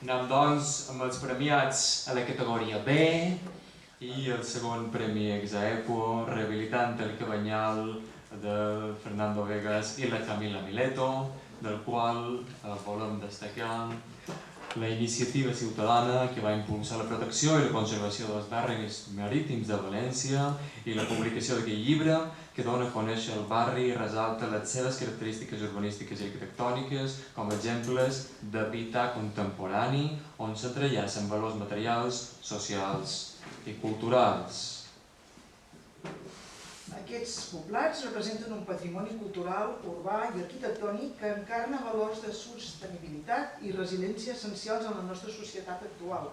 Anem doncs amb els premiats a la categoria B i el segon premi Exaequo, Rehabilitant el Cabanyal de Fernando Vegas i la Camila Mileto, del qual volem destacar la iniciativa ciutadana que va impulsar la protecció i la conservació dels barris marítims de València i la publicació d'aquest llibre que dona a conèixer el barri i resalta les seves característiques urbanístiques i arquitectòniques com a exemples d'habitat contemporani on s'entrellacen valors materials, socials i culturals. Aquests poblats representen un patrimoni cultural, urbà i arquitectònic que encarna valors de sostenibilitat i resiliència essencials en la nostra societat actual,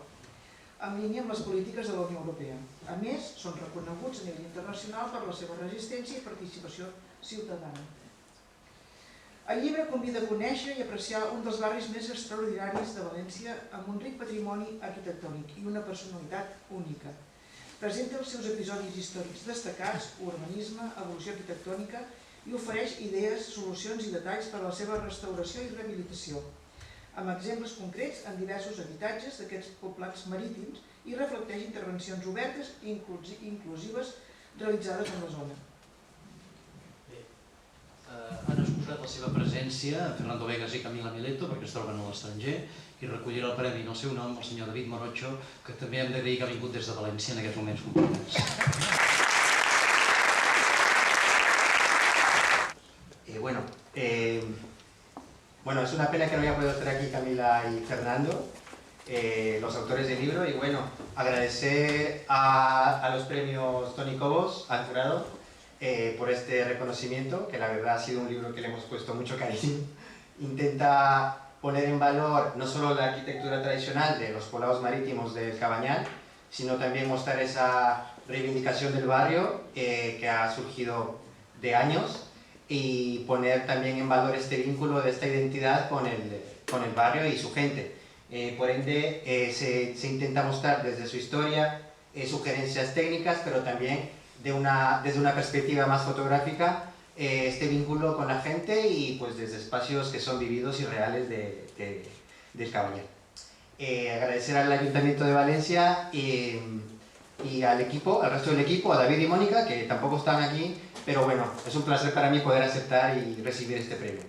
en línia amb les polítiques de la Unió Europea. A més, són reconeguts a nivell internacional per la seva resistència i participació ciutadana. El llibre convida a conèixer i apreciar un dels barris més extraordinaris de València amb un ric patrimoni arquitectònic i una personalitat única. Presenta els seus episodis històrics destacats, urbanisme, evolució arquitectònica i ofereix idees, solucions i detalls per a la seva restauració i rehabilitació, amb exemples concrets en diversos habitatges d'aquests poblats marítims i reflecteix intervencions obertes i inclusives realitzades en la zona. Han exposat la seva presència Fernando Vegas i Camila Mileto perquè es troben a l'estranger i recollirà el premi en el seu nom el senyor David Morocho, que també hem d'agrair que ha vingut des de València en aquests moments complicats. Bueno, es una pena que no haya podido estar aquí Camila y Fernando, los autores del libro, y bueno, agradecer a los premios Tony Cobos, al jurado, por este reconocimiento, que la verdad ha sido un libro que le hemos puesto mucho cariño. Intenta poner en valor no solo la arquitectura tradicional de los poblados marítimos del Cabanyal, sino también mostrar esa reivindicación del barrio que ha surgido de años y poner también en valor este vínculo de esta identidad con el barrio y su gente. Por ende, se intenta mostrar desde su historia sugerencias técnicas, pero también desde una perspectiva más fotográfica este vínculo con la gente y pues desde espacios que son vividos y reales del Cabanyal. Agradecer al Ayuntamiento de Valencia y al equipo, al resto del equipo, a David y Mónica, que tampoco están aquí, pero bueno, es un placer para mí poder aceptar y recibir este premio.